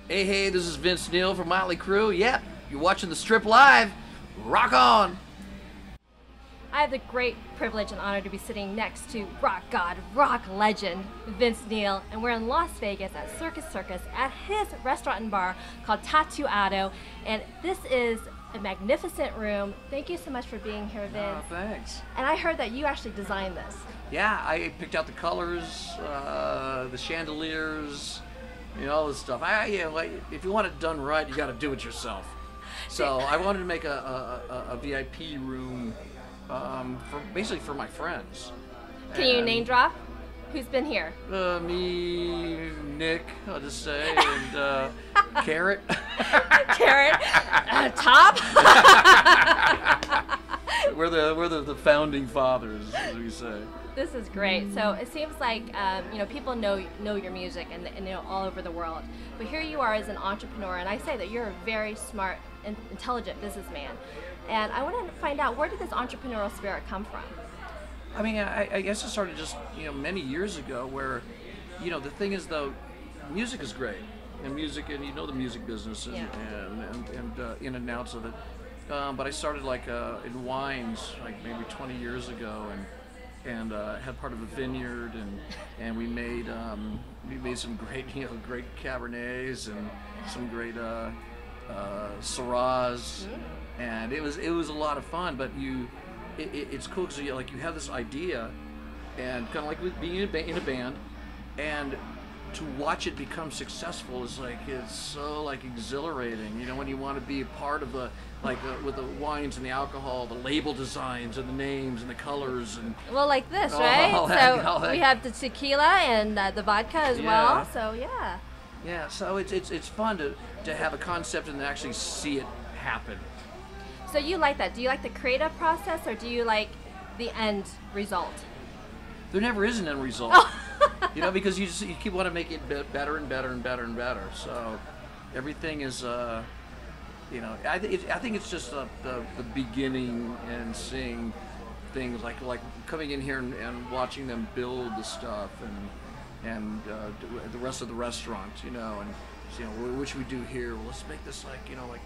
Hey, this is Vincent Neil from Mötley Crüe. Yep, you're watching the Strip live. Rock on! I have the great privilege and honor to be sitting next to rock god, rock legend, Vince Neil, and we're in Las Vegas at Circus Circus at his restaurant and bar called Tatuado, and this is a magnificent room. Thank you so much for being here, Vince. Oh, thanks. And I heard that you actually designed this. Yeah, I picked out the colors, the chandeliers, you know, all this stuff. Like, if you want it done right, you got to do it yourself. So I wanted to make a VIP room, basically for my friends. Can you name drop? Who's been here? Me, Nick, I'll just say, and Carrot. Carrot, Top. We're the founding fathers, as we say. This is great. So it seems like you know, people know your music and you know, all over the world. But here you are as an entrepreneur, and I say that you're a very smart and intelligent businessman. And I want to find out, where did this entrepreneurial spirit come from? I mean, I guess it started just, you know, many years ago. Where, you know, the thing is though, music is great, and you know the music business and in and outs of it. But I started like in wines like maybe 20 years ago, and had part of a vineyard, and we made some great, you know, great Cabernets and some great Syrahs, and it was a lot of fun. But it's cool because you have this idea, and kind of like with being in a band, and to watch it become successful is like, it's so like exhilarating, you know, when you want to be a part of the, like with the wines and the alcohol, the label designs and the names and the colors, and well, like this, right? So we have the tequila and the vodka as well. So yeah, so it's fun to have a concept and actually see it happen. So you like that? Do you like the creative process, or do you like the end result? There never is an end result. You know, because you keep wanting to make it better and better and better and better. So everything is, you know, I think it's just the beginning, and seeing things like coming in here and watching them build the stuff, and the rest of the restaurant, you know, and you know, what should we do here? Well, let's make this like, you know, like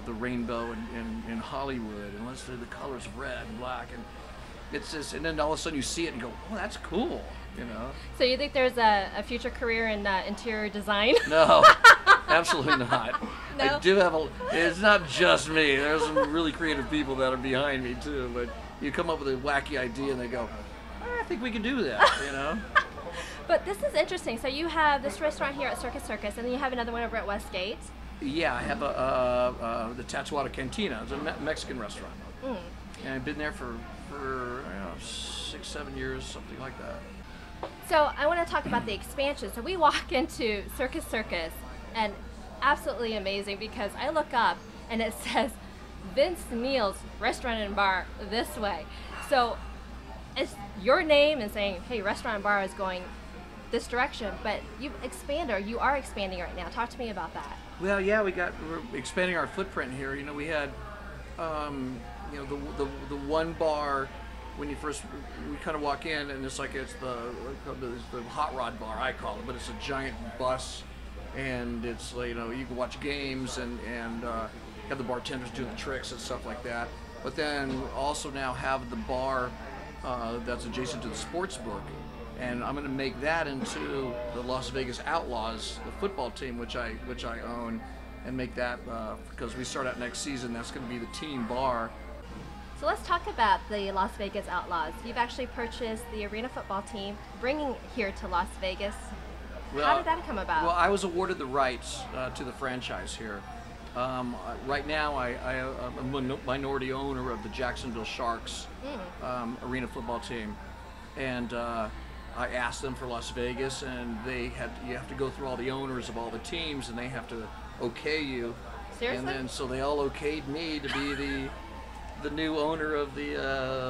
the rainbow in Hollywood, and let's do the colors of red and black, and it's just, and then all of a sudden you see it and go, oh, that's cool, you know. So you think there's a future career in interior design? No, absolutely not. No? I do have it's not just me. There's some really creative people that are behind me too, but you come up with a wacky idea and they go, I think we can do that, you know. But this is interesting. So you have this restaurant here at Circus Circus, and then you have another one over at Westgate. Yeah, I have the Tatuado Cantina. It's a Mexican restaurant. And I've been there for I don't know, 6-7 years, something like that. So I want to talk about the expansion. So we walk into Circus Circus, and absolutely amazing, because I look up and it says Vince Neil's Restaurant and Bar this way. So it's your name and saying, hey, Restaurant and Bar is going this direction, but you are expanding right now. Talk to me about that. Well, yeah, we're expanding our footprint here. You know, we had you know, the one bar, when we kind of walk in, and it's the hot rod bar, I call it, but it's a giant bus, and it's, you know, you can watch games and have the bartenders doing the tricks and stuff like that. But then also now have the bar that's adjacent to the sports book, and I'm going to make that into the Las Vegas Outlaws, the football team, which I own, and make that, because we start out next season, that's going to be the team bar. So let's talk about the Las Vegas Outlaws. You've actually purchased the arena football team, bringing here to Las Vegas. Well, how did that come about? Well, I was awarded the rights to the franchise here. Right now, I'm a minority owner of the Jacksonville Sharks arena football team, and I asked them for Las Vegas, and you have to go through all the owners of all the teams, and they have to okay you. Seriously? And then so they all okayed me to be the new owner of the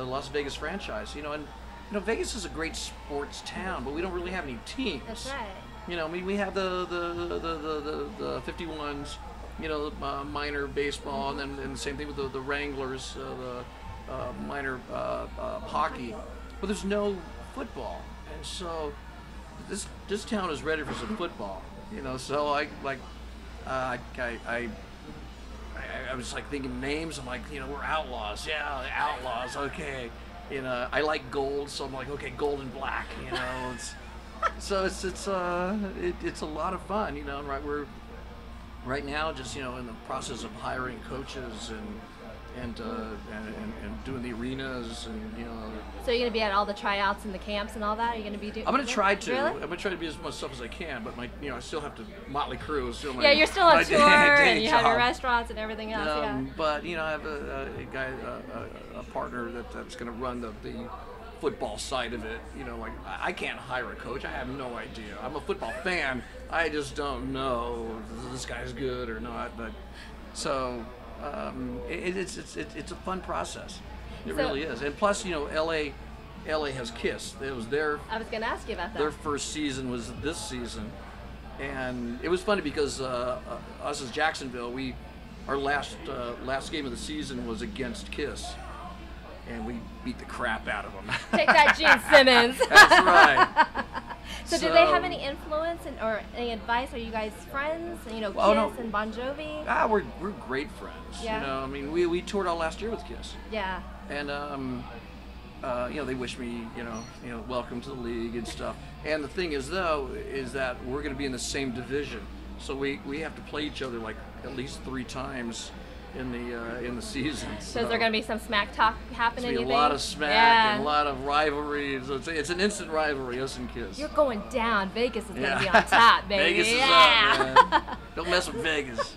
Las Vegas franchise. You know, and you know, Vegas is a great sports town, but we don't really have any teams. That's right. You know, I mean, we have the 51s, you know, minor baseball, and then and the same thing with the Wranglers, the minor hockey. But there's no football, and so this town is ready for some football. You know, so I was like thinking names. I'm like, you know, we're Outlaws. Yeah, Outlaws. Okay. You know, I like gold, so I'm like, okay, gold and black. You know, so it's a lot of fun. You know, and we're right now just, you know, in the process of hiring coaches and doing the arenas, and you know. So you're gonna be at all the tryouts and the camps and all that? Are you gonna be doing? I'm gonna try to. Really? I'm gonna try to be as much stuff as I can, but you know, I still have to. Mötley Crüe is still my. Yeah, you're still on tour, and you job. have your restaurants and everything else. Yeah. But you know, I have a guy, a partner that's gonna run the football side of it. You know, like I can't hire a coach. I have no idea. I'm a football fan. I just don't know if this guy's good or not. But so. It's a fun process. It really is. And plus, you know, LA has KISS. It was I was going to ask you about that. Their first season was this season, and it was funny because us as Jacksonville, our last game of the season was against KISS, and we beat the crap out of them. Take that, Gene Simmons. That's right. So do they have any influence or any advice? Are you guys friends? You know, KISS and Bon Jovi? We're great friends. Yeah. You know, I mean, we toured all last year with KISS. Yeah. And you know, they wish me, you know, welcome to the league and stuff. And the thing is, though, is that we're going to be in the same division, so we have to play each other like at least 3 times in the season. So is there going to be some smack talk happening? There's a lot of smack and a lot of rivalry. So it's an instant rivalry, us and KISS. You're going down. Vegas is going to be on top, baby. Vegas is up, man. Don't mess with Vegas.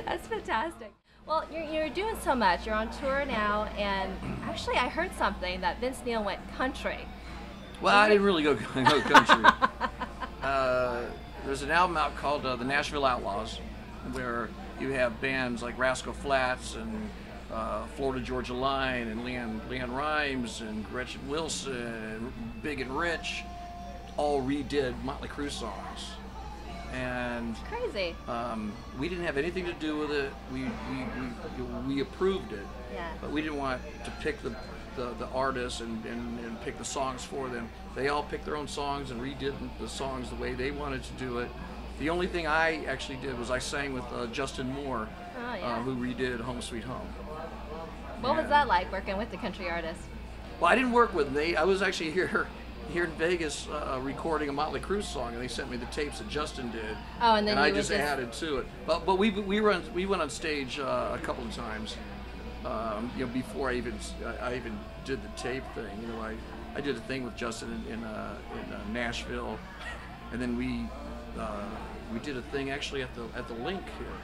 That's fantastic. Well, you're doing so much. You're on tour now, and actually I heard something that Vince Neil went country. Well, I didn't really go country. There's an album out called The Nashville Outlaws, where you have bands like Rascal Flatts and Florida Georgia Line and Leanne Rimes and Gretchen Wilson and Big and Rich all redid Mötley Crüe songs. And crazy. We didn't have anything to do with it. We approved it, yeah. But we didn't want to pick the artists and pick the songs for them. They all picked their own songs and redid the songs the way they wanted to do it. The only thing I actually did was I sang with Justin Moore, who redid Home Sweet Home. What was that like, working with the country artists? Well, I didn't work with them. I was actually here in Vegas recording a Mötley Crüe song, and they sent me the tapes that Justin did. Oh, and then I just added to it. But we went on stage a couple of times, you know, before I even did the tape thing. You know, I did a thing with Justin in Nashville, and then we did a thing actually at the Link here.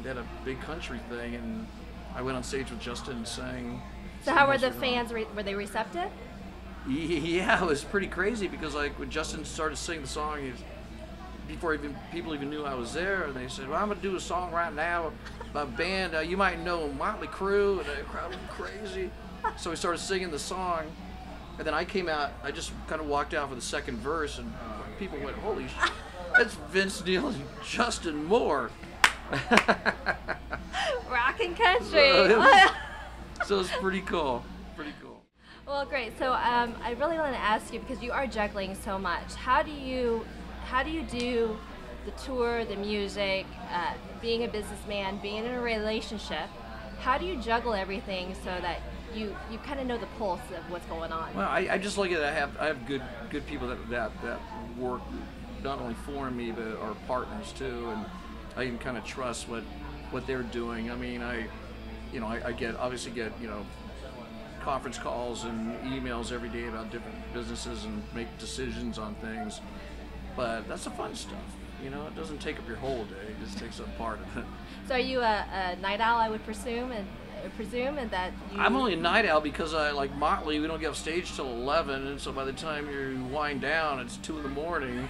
They had a big country thing, and I went on stage with Justin and sang. So how were the fans? Were they receptive? Yeah, it was pretty crazy because like when Justin started singing the song, before people even knew I was there, and they said, "Well, I'm gonna do a song right now, my band. You might know Mötley Crüe," and the crowd went crazy. So we started singing the song, and then I came out. I just kind of walked out for the second verse, and people went, "Holy shit, that's Vince Neil and Justin Moore." Rockin' country. So it's pretty cool. Pretty cool. Well, great. So I really want to ask you, because you are juggling so much. How do you do the tour, the music, being a businessman, being in a relationship? How do you juggle everything so that you kind of know the pulse of what's going on? Well, I just like it. I have good people that work not only for me but are partners too, and I can kind of trust what they're doing. I mean, I obviously get conference calls and emails every day about different businesses and make decisions on things, but that's the fun stuff. You know, it doesn't take up your whole day; it just takes up part of it. So are you a night owl, I would presume, and that you... I'm only a night owl because I like Mötley. We don't get off stage till 11, and so by the time you wind down, it's 2 in the morning.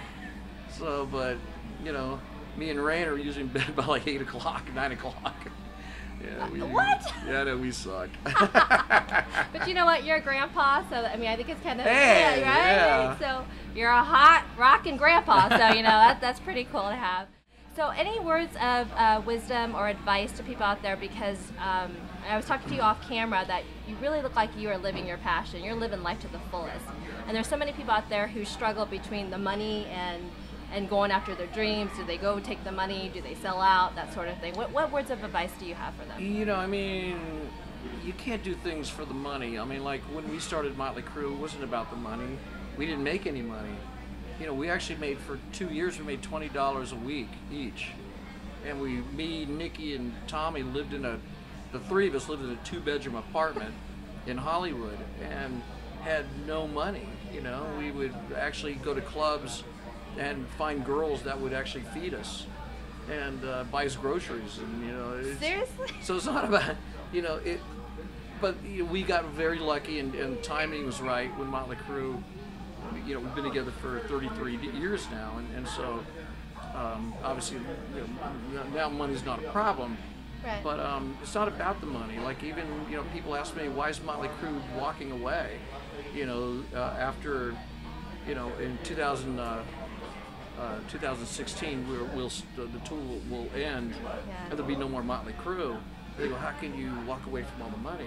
So, but you know, me and Rain are usually in bed by like 8 o'clock, 9 o'clock. Yeah, what? Yeah, no, we suck. But you know what? You're a grandpa, so I mean, I think it's kind of hey, right. Yeah. So you're a hot rockin' grandpa, so you know that's pretty cool to have. So any words of wisdom or advice to people out there? Because I was talking to you off camera that you really look like you are living your passion. You're living life to the fullest. And there's so many people out there who struggle between the money and going after their dreams. Do they go take the money? Do they sell out? That sort of thing. What words of advice do you have for them? You know, I mean, you can't do things for the money. I mean, like when we started Mötley Crüe, it wasn't about the money. We didn't make any money. You know, we actually made, for 2 years, we made $20 a week each. And me, Nikki, and Tommy lived the three of us lived in a 2-bedroom apartment in Hollywood and had no money. You know, we would actually go to clubs and find girls that would actually feed us and buy us groceries. And, you know, Seriously? So it's not about, you know, but you know, we got very lucky and timing was right when Mötley Crüe, you know, we've been together for 33 years now, and so obviously, you know, now money's not a problem. Right. But it's not about the money. Like even, you know, people ask me, why is Mötley Crüe walking away? You know, after, you know, in 2016, the tour will end, and there'll be no more Mötley Crüe. They go, how can you walk away from all the money?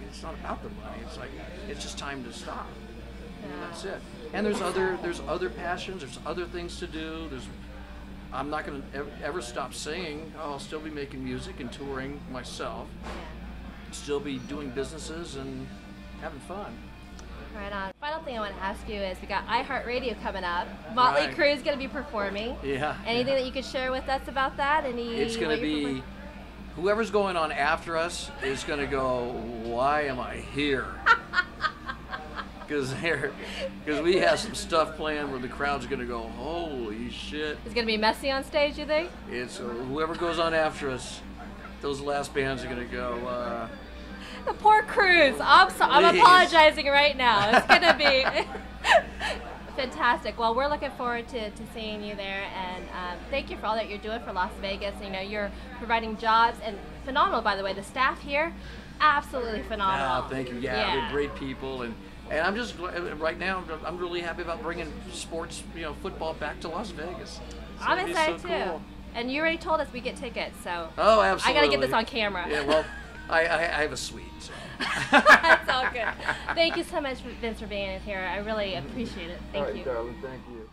It's not about the money. It's like, it's just time to stop. And that's it. And there's other passions. There's other things to do. I'm not going to ever stop singing. I'll still be making music and touring myself. Still be doing businesses and having fun. Right on. Final thing I want to ask you is, we got iHeartRadio coming up. Mötley Crüe is going to be performing. Yeah. Anything that you could share with us about that? It's going to be, whoever's going on after us is going to go, why am I here? Because we have some stuff planned where the crowd's going to go, holy shit. It's going to be messy on stage, you think? It's whoever goes on after us, those last bands are going to go, the poor crews. I'm apologizing right now. It's going to be fantastic. Well, we're looking forward to seeing you there, and thank you for all that you're doing for Las Vegas. You know, you're providing jobs, and phenomenal, by the way. The staff here, absolutely phenomenal. Thank you. Yeah, they're great people, and I'm just, right now, I'm really happy about bringing sports, you know, football back to Las Vegas. I'm excited too. Cool. And you already told us we get tickets, so. Oh, absolutely. I got to get this on camera. Yeah, well, I have a suite. So. That's all good. Thank you so much, Vince, for being here. I really appreciate it. Thank you. All right, darling. Thank you.